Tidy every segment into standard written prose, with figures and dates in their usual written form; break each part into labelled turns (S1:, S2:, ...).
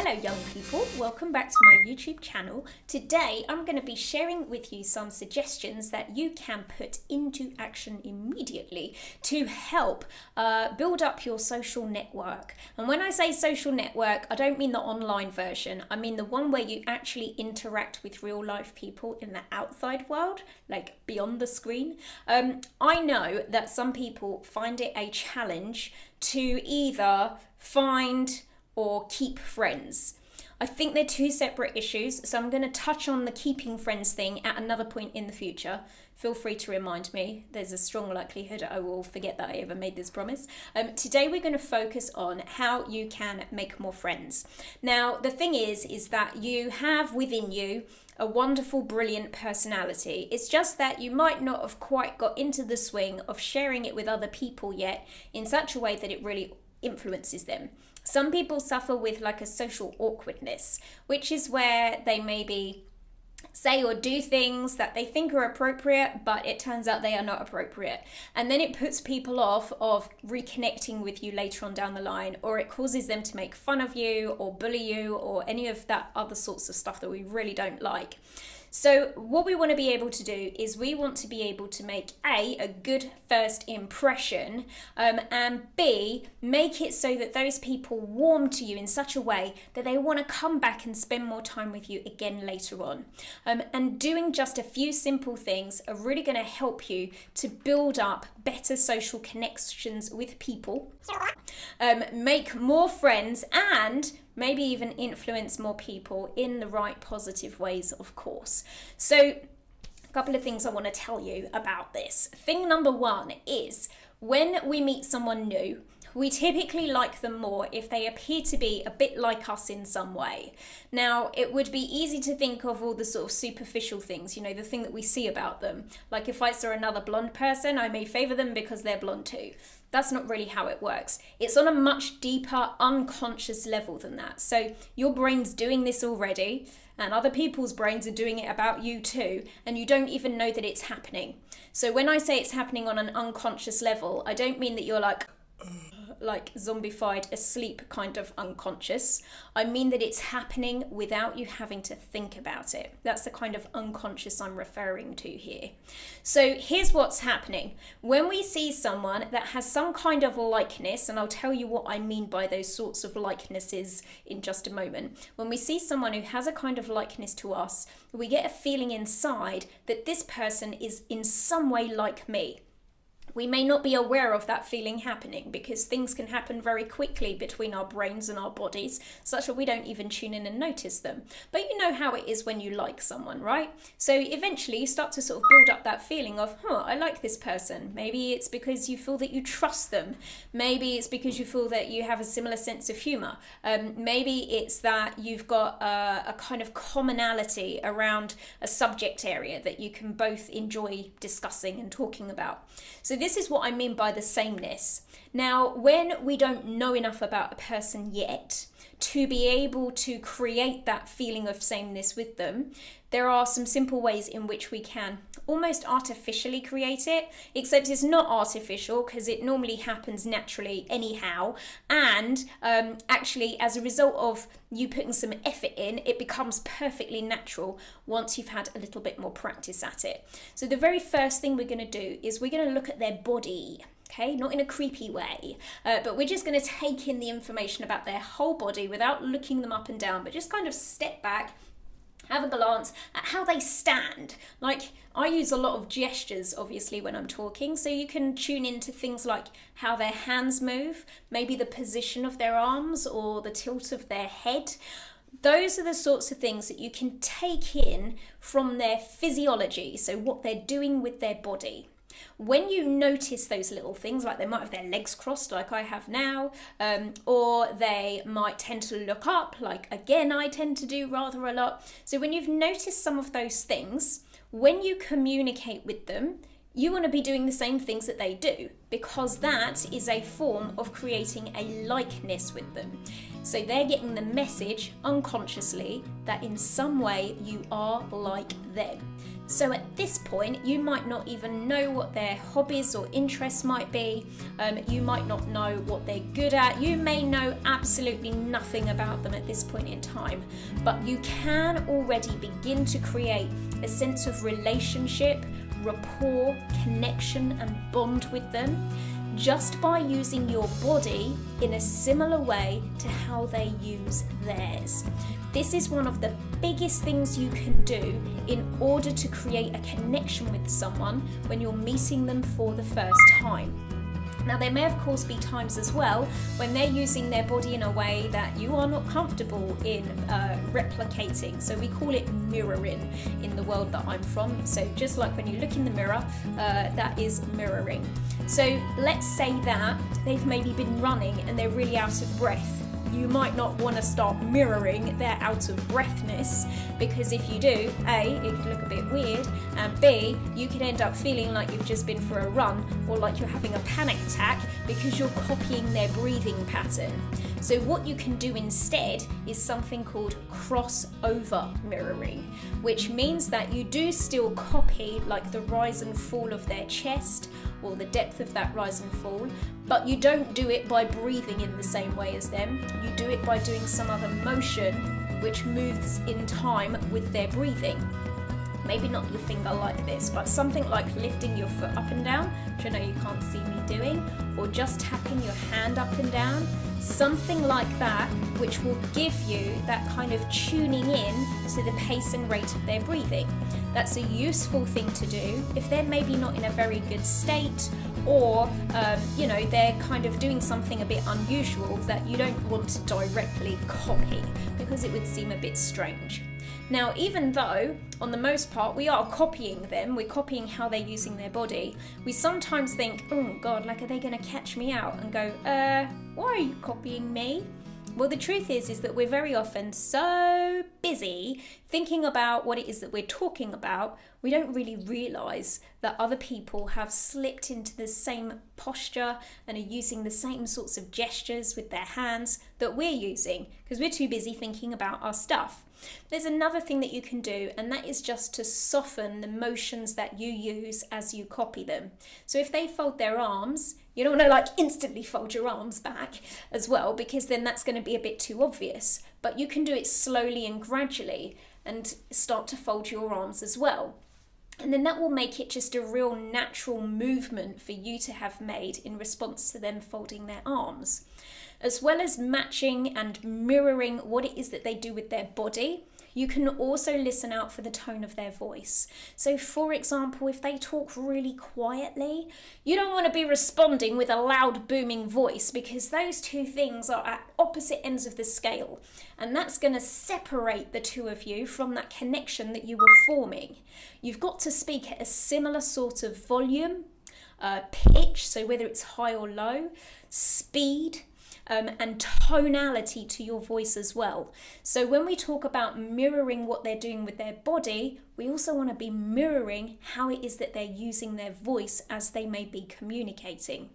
S1: Hello young people, welcome back to my YouTube channel. Today I'm going to be sharing with you some suggestions that you can put into action immediately to help build up your social network. And when I say social network, I don't mean the online version, I mean the one where you actually interact with real life people in the outside world, like beyond the screen. I know that some people find it a challenge to either find or keep friends. I think they're two separate issues, so I'm going to touch on the keeping friends thing at another point in the future. Feel free to remind me. There's a strong likelihood I will forget that I ever made this promise. Today we're going to focus on how you can make more friends. Now, the thing is that you have within you a wonderful, brilliant personality. It's just that you might not have quite got into the swing of sharing it with other people yet in such a way that it really influences them. Some people suffer with like a social awkwardness, which is where they maybe say or do things that they think are appropriate, but it turns out they are not appropriate. And then it puts people off of reconnecting with you later on down the line, or it causes them to make fun of you or bully you or any of that other sorts of stuff that we really don't like. So what we want to be able to do is we want to be able to make a good first impression, and B, make it so that those people warm to you in such a way that they want to come back and spend more time with you again later on. And doing just a few simple things are really going to help you to build up better social connections with people, make more friends, and maybe even influence more people in the right positive ways, of course. So a couple of things I want to tell you about this. Thing number one is when we meet someone new, we typically like them more if they appear to be a bit like us in some way. Now, it would be easy to think of all the sort of superficial things, you know, the thing that we see about them. Like if I saw another blonde person, I may favour them because they're blonde too. That's not really how it works. It's on a much deeper, unconscious level than that. So your brain's doing this already, and other people's brains are doing it about you too, and you don't even know that it's happening. So when I say it's happening on an unconscious level, I don't mean that you're like zombified, asleep, kind of unconscious. I mean that it's happening without you having to think about it. That's the kind of unconscious I'm referring to here. So here's what's happening. When we see someone that has some kind of likeness, and I'll tell you what I mean by those sorts of likenesses in just a moment. When we see someone who has a kind of likeness to us, we get a feeling inside that this person is in some way like me. We may not be aware of that feeling happening because things can happen very quickly between our brains and our bodies, such that we don't even tune in and notice them. But you know how it is when you like someone, right? So eventually you start to sort of build up that feeling of, I like this person. Maybe it's because you feel that you trust them. Maybe it's because you feel that you have a similar sense of humor. Maybe it's that you've got a kind of commonality around a subject area that you can both enjoy discussing and talking about. So this is what I mean by the sameness. Now, when we don't know enough about a person yet to be able to create that feeling of sameness with them, there are some simple ways in which we can almost artificially create it, except it's not artificial because it normally happens naturally anyhow. And actually, as a result of you putting some effort in, it becomes perfectly natural once you've had a little bit more practice at it. So the very first thing we're going to do is we're going to look at their body. Okay, not in a creepy way, but we're just going to take in the information about their whole body without looking them up and down, but just kind of step back, have a glance at how they stand. Like, I use a lot of gestures, obviously, when I'm talking, so you can tune into things like how their hands move, maybe the position of their arms or the tilt of their head. Those are the sorts of things that you can take in from their physiology, so what they're doing with their body. When you notice those little things, like they might have their legs crossed like I have now, or they might tend to look up, like again I tend to do rather a lot. So when you've noticed some of those things, when you communicate with them, you want to be doing the same things that they do, because that is a form of creating a likeness with them. So they're getting the message unconsciously that in some way you are like them. So at this point, you might not even know what their hobbies or interests might be. You might not know what they're good at. You may know absolutely nothing about them at this point in time, but you can already begin to create a sense of relationship, rapport, connection, and bond with them just by using your body in a similar way to how they use theirs. This is one of the biggest things you can do in order to create a connection with someone when you're meeting them for the first time. Now, there may of course be times as well when they're using their body in a way that you are not comfortable in replicating. So we call it mirroring in the world that I'm from. So just like when you look in the mirror, that is mirroring. So let's say that they've maybe been running and they're really out of breath. You might not want to start mirroring their out of breathness, because if you do, A, it could look a bit weird, and B, you could end up feeling like you've just been for a run or like you're having a panic attack because you're copying their breathing pattern. So what you can do instead is something called crossover mirroring, which means that you do still copy like the rise and fall of their chest or the depth of that rise and fall, but you don't do it by breathing in the same way as them. You do it by doing some other motion which moves in time with their breathing. Maybe not your finger like this, but something like lifting your foot up and down, which I know you can't see me doing, or just tapping your hand up and down, something like that, which will give you that kind of tuning in to the pace and rate of their breathing. That's a useful thing to do if they're maybe not in a very good state, or they're kind of doing something a bit unusual that you don't want to directly copy, because it would seem a bit strange. Now, even though, on the most part, we are copying them, we're copying how they're using their body, we sometimes think, oh God, like, are they going to catch me out and go, why are you copying me? Well, the truth is that we're very often so busy thinking about what it is that we're talking about, we don't really realise that other people have slipped into the same posture and are using the same sorts of gestures with their hands that we're using, because we're too busy thinking about our stuff. There's another thing that you can do, and that is just to soften the motions that you use as you copy them. So if they fold their arms, you don't want to instantly fold your arms back as well, because then that's going to be a bit too obvious. But you can do it slowly and gradually and start to fold your arms as well. And then that will make it just a real natural movement for you to have made in response to them folding their arms. As well as matching and mirroring what it is that they do with their body, you can also listen out for the tone of their voice. So for example, if they talk really quietly, you don't want to be responding with a loud booming voice, because those two things are at opposite ends of the scale. And that's going to separate the two of you from that connection that you were forming. You've got to speak at a similar sort of volume, pitch, so whether it's high or low, speed, and tonality to your voice as well. So when we talk about mirroring what they're doing with their body, we also want to be mirroring how it is that they're using their voice as they may be communicating.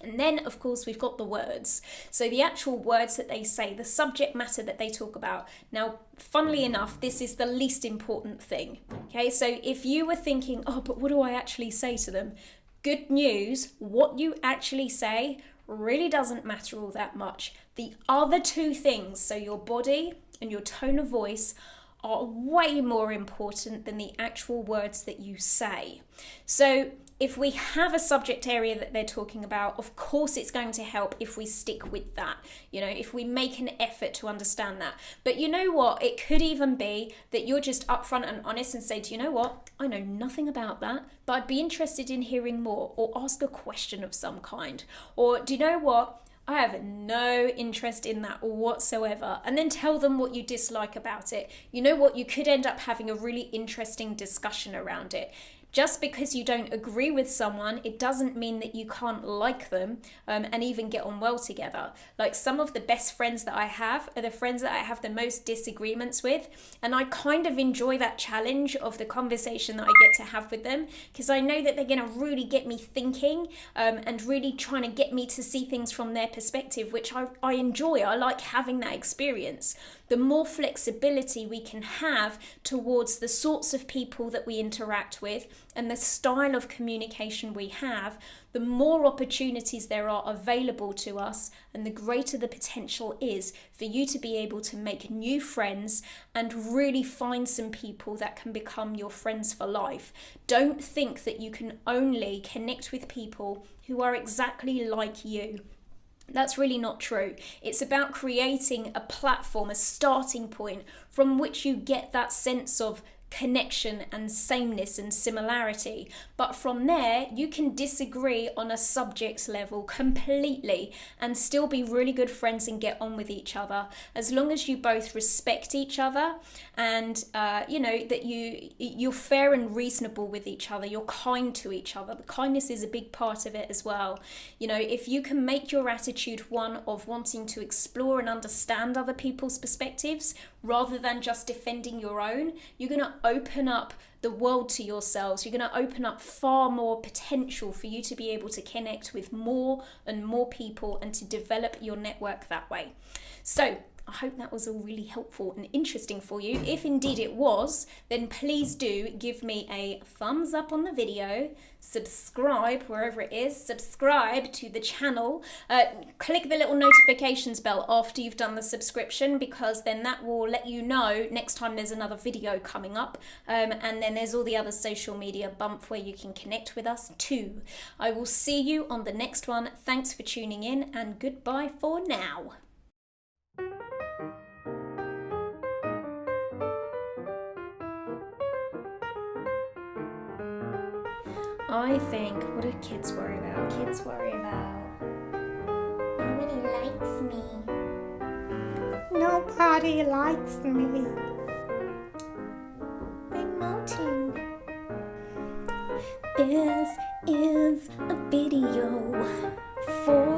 S1: And then, of course, we've got the words. So the actual words that they say, the subject matter that they talk about. Now, funnily enough, this is the least important thing. Okay, so if you were thinking, oh, but what do I actually say to them? Good news, what you actually say really doesn't matter all that much. The other two things, so your body and your tone of voice, are way more important than the actual words that you say. So if we have a subject area that they're talking about, of course it's going to help if we stick with that, if we make an effort to understand that. But you know what? It could even be that you're just upfront and honest and say, do you know what? I know nothing about that, but I'd be interested in hearing more, or ask a question of some kind. Or do you know what? I have no interest in that whatsoever. And then tell them what you dislike about it. You know what? You could end up having a really interesting discussion around it. Just because you don't agree with someone, it doesn't mean that you can't like them, and even get on well together. Like, some of the best friends that I have are the friends that I have the most disagreements with, and I kind of enjoy that challenge of the conversation that I get to have with them, because I know that they're going to really get me thinking, and really trying to get me to see things from their perspective, which I enjoy. I like having that experience. The more flexibility we can have towards the sorts of people that we interact with and the style of communication we have, the more opportunities there are available to us, and the greater the potential is for you to be able to make new friends and really find some people that can become your friends for life. Don't think that you can only connect with people who are exactly like you. That's really not true. It's about creating a platform, a starting point from which you get that sense of connection and sameness and similarity. But from there, you can disagree on a subject level completely and still be really good friends and get on with each other, as long as you both respect each other and that you're fair and reasonable with each other, you're kind to each other. The kindness is a big part of it as well. If you can make your attitude one of wanting to explore and understand other people's perspectives rather than just defending your own, you're going to open up the world to yourselves. You're going to open up far more potential for you to be able to connect with more and more people and to develop your network that way. So I hope that was all really helpful and interesting for you. If indeed it was, then please do give me a thumbs up on the video, subscribe wherever it is, subscribe to the channel, click the little notifications bell after you've done the subscription, because then that will let you know next time there's another video coming up, and then there's all the other social media bump where you can connect with us too. I will see you on the next one. Thanks for tuning in, and goodbye for now. I think, what do kids worry about? Kids worry about, nobody likes me. Nobody likes me. I'm melting. This is a video for